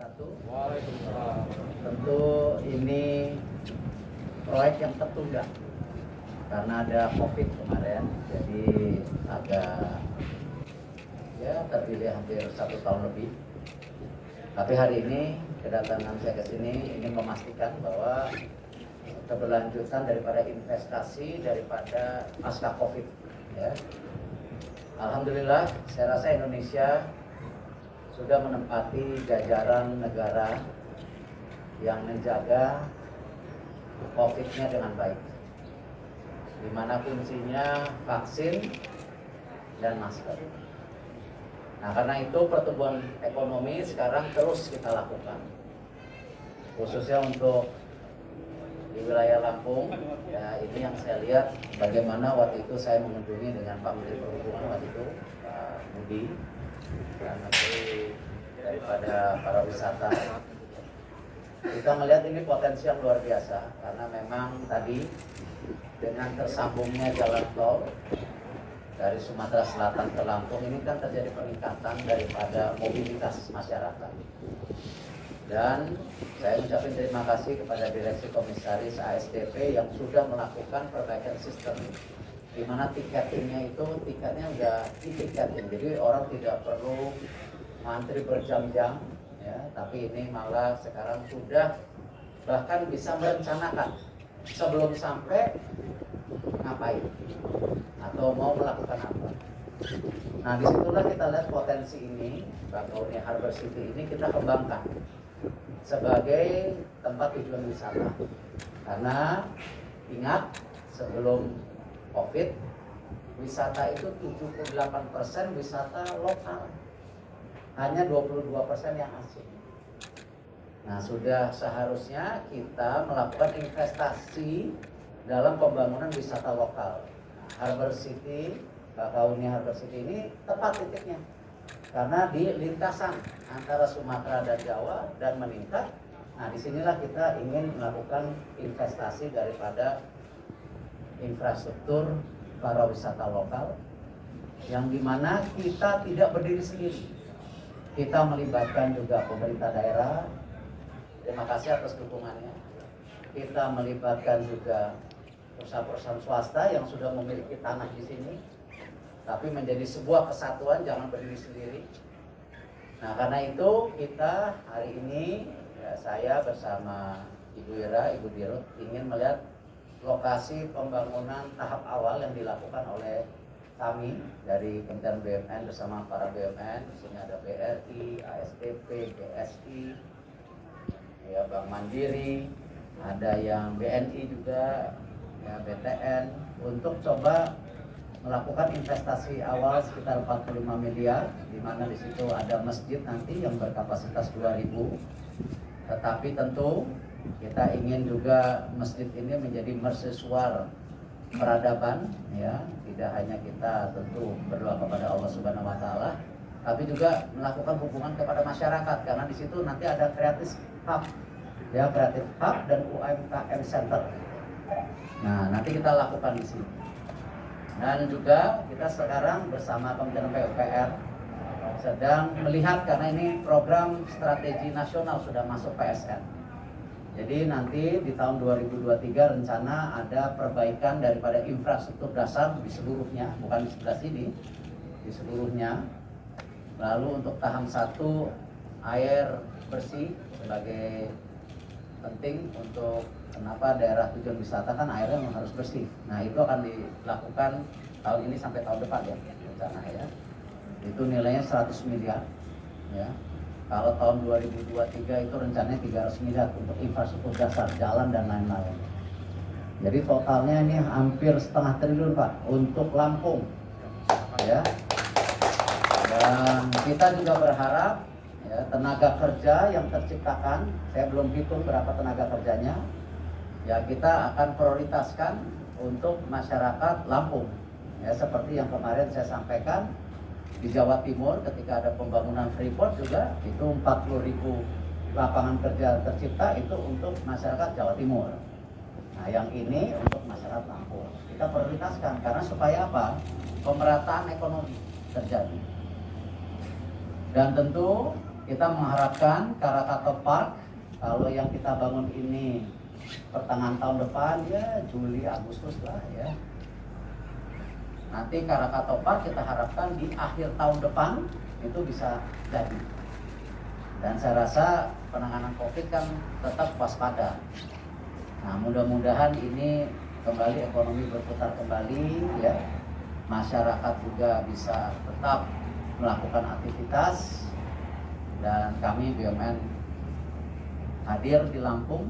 wabarakatuh. Waalaikumsalam. Tentu ini proyek yang tertunda karena ada COVID kemarin, jadi agak terpilih hampir 1 tahun lebih. Tapi hari ini kedatangan saya ke sini ingin memastikan bahwa keberlanjutan daripada investasi daripada pasca COVID. Ya. Alhamdulillah, saya rasa Indonesia sudah menempati jajaran negara yang menjaga COVID-nya dengan baik, di mana kuncinya vaksin dan masker. Nah, karena itu pertumbuhan ekonomi sekarang terus kita lakukan, khususnya untuk di wilayah Lampung. Ya, ini yang saya lihat bagaimana waktu itu saya mengunjungi dengan Pak Menteri Perhubungan waktu itu, Pak Budi, dan Menteri daripada para wisata. Kita melihat ini potensi yang luar biasa karena memang tadi dengan tersambungnya jalan tol dari Sumatera Selatan ke Lampung ini kan terjadi peningkatan daripada mobilitas masyarakat. Dan saya ucapkan terima kasih kepada Direksi Komisaris ASDP yang sudah melakukan perbaikan sistem, di mana tiketingnya itu tiketnya udah ditiketin, jadi orang tidak perlu antri berjam-jam, ya. Tapi ini malah sekarang sudah bahkan bisa merencanakan sebelum sampai ngapain atau mau melakukan apa. Nah, disitulah kita lihat potensi ini, Bakauheni Harbor City ini kita kembangkan sebagai tempat tujuan wisata. Karena ingat, sebelum COVID, wisata itu 78% wisata lokal, hanya 22% yang asing. Nah, sudah seharusnya kita melakukan investasi dalam pembangunan wisata lokal. Harbor City, Bakauheni Harbor City ini tepat titiknya, karena di lintasan antara Sumatera dan Jawa dan meningkat. Nah, disinilah kita ingin melakukan investasi daripada infrastruktur para wisata lokal, yang dimana kita tidak berdiri sendiri. Kita melibatkan juga pemerintah daerah. Terima kasih atas dukungannya. Kita melibatkan juga perusahaan-perusahaan swasta yang sudah memiliki tanah di sini, tapi menjadi sebuah kesatuan, jangan berdiri sendiri. Nah, karena itu kita hari ini, ya, saya bersama Ibu Ira, Ibu Dirut ingin melihat lokasi pembangunan tahap awal yang dilakukan oleh kami dari Kementerian BUMN bersama para BUMN. Di sini ada BRI, ASDP, BSI, ya, Bank Mandiri, ada yang BNI juga, ya, BTN, untuk coba melakukan investasi awal sekitar 45 miliar, di mana di situ ada masjid nanti yang berkapasitas 2.000. Tetapi tentu kita ingin juga masjid ini menjadi mercusuar peradaban, ya. Tidak hanya kita tentu berdoa kepada Allah Subhanahu wa taala, tapi juga melakukan hubungan kepada masyarakat, karena di situ nanti ada Creative Hub, ya, Creative Hub dan UMKM Center. Nah, nanti kita lakukan di sini. Dan juga kita sekarang bersama Kementerian PUPR sedang melihat, karena ini program strategi nasional sudah masuk PSN. Jadi nanti di tahun 2023 rencana ada perbaikan daripada infrastruktur dasar di seluruhnya, bukan di sebelah sini, di seluruhnya. Lalu untuk tahap 1 air bersih sebagai penting untuk kenapa daerah tujuan wisata kan airnya memang harus bersih. Nah, itu akan dilakukan tahun ini sampai tahun depan, ya, rencana, ya. Itu nilainya 100 miliar, ya. Kalau tahun 2023 itu rencananya 300 miliar untuk infrastruktur dasar, jalan dan lain-lain. Jadi totalnya ini hampir setengah triliun, Pak, untuk Lampung, ya. Dan kita juga berharap, ya, tenaga kerja yang terciptakan, saya belum hitung berapa tenaga kerjanya, ya, kita akan prioritaskan untuk masyarakat Lampung, ya, seperti yang kemarin saya sampaikan di Jawa Timur ketika ada pembangunan Freeport juga itu 40.000 lapangan kerja tercipta itu untuk masyarakat Jawa Timur. Nah, yang ini untuk masyarakat Lampung kita prioritaskan, karena supaya apa? Pemerataan ekonomi terjadi. Dan tentu kita mengharapkan Krakatau Park kalau yang kita bangun ini pertengahan tahun depan ya Juli Agustus lah ya. Nanti Krakatau Park kita harapkan di akhir tahun depan itu bisa jadi. Dan saya rasa penanganan COVID kan tetap waspada. Nah, mudah-mudahan ini kembali ekonomi berputar kembali ya. Masyarakat juga bisa tetap melakukan aktivitas dan kami BUMN hadir di Lampung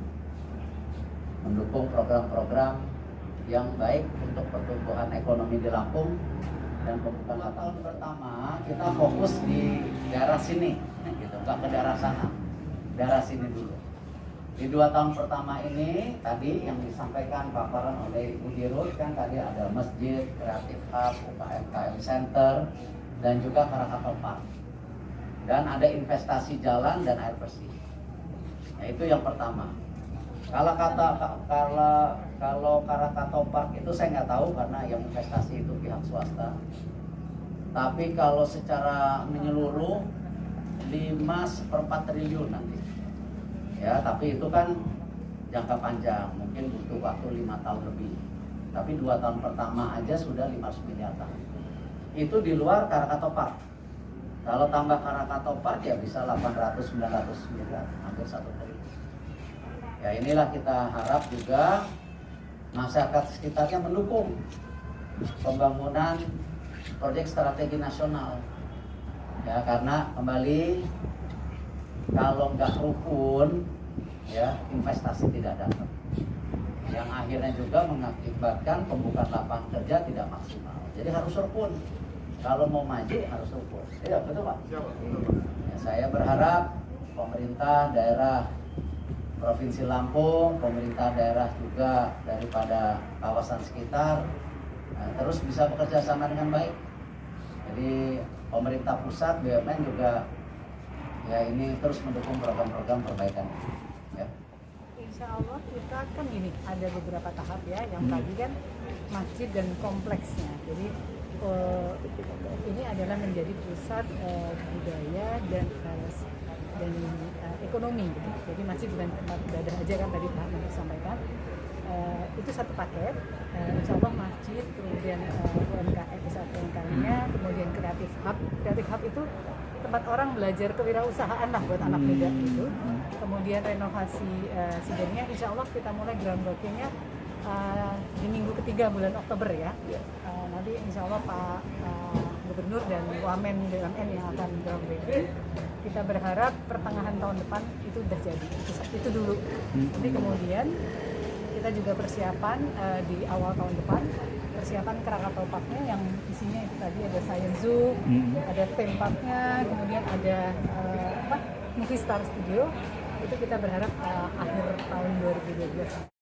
mendukung program-program yang baik untuk pertumbuhan ekonomi di Lampung dan pembukaan tahun pertama kita fokus di daerah sini gitu, nggak ke daerah sana, daerah sini dulu. Di 2 tahun pertama ini tadi yang disampaikan paparan oleh Ibu Dirut kan tadi ada masjid, Creative Hub, UKM Center, dan juga Krakatau Park. Dan ada investasi jalan dan air bersih. Nah, itu yang pertama. Kalau Krakatau Park itu saya nggak tahu karena yang investasi itu pihak swasta. Tapi kalau secara menyeluruh 5/4 triliun nanti. Ya, tapi itu kan jangka panjang, mungkin butuh waktu 5 tahun lebih. Tapi 2 tahun pertama aja sudah 500 miliar. Itu di luar Krakatau Park. Kalau tambah Krakatau Park ya bisa 800-900 miliar, hampir 1 triliun. Ya inilah kita harap juga masyarakat sekitarnya mendukung pembangunan proyek strategi nasional. Ya karena kembali kalau nggak rukun, ya investasi tidak datang. Yang akhirnya juga mengakibatkan pembukaan lapangan kerja tidak maksimal. Jadi harus rukun. Kalau mau maju harus rukun. Iya betul Pak. Ya, saya berharap pemerintah daerah Provinsi Lampung, pemerintah daerah juga daripada kawasan sekitar terus bisa bekerja sama dengan baik. Jadi pemerintah pusat, BUMN juga ya ini terus mendukung program-program perbaikan ya. Insya Allah kita kan gini ada beberapa tahap ya. Yang tadi kan masjid dan kompleksnya. Jadi ini adalah menjadi pusat budaya dan ekonomi. Gitu. Jadi masjid bukan tempat ibadah aja kan tadi Pak Menteri sampaikan. Itu satu paket. Insya Allah masjid, kemudian UMKM, pusat UMKM-nya, kemudian Creative Hub. Creative Hub itu tempat orang belajar kewirausahaan lah buat anak muda itu. Kemudian renovasi sidangnya, insya Allah kita mulai groundbreaking-nya di minggu ketiga bulan Oktober ya. Nanti insya Allah Pak Gubernur dan Wamen BUMN yang akan groundbreaking. Kita berharap pertengahan tahun depan itu sudah jadi. Itu dulu. Nanti kemudian kita juga persiapan di awal tahun depan. Persiapan Krakatau Park-nya yang isinya itu tadi ada Science Zoo, ada theme park-nya, kemudian ada Movie Star Studio. Itu kita berharap akhir tahun 2012.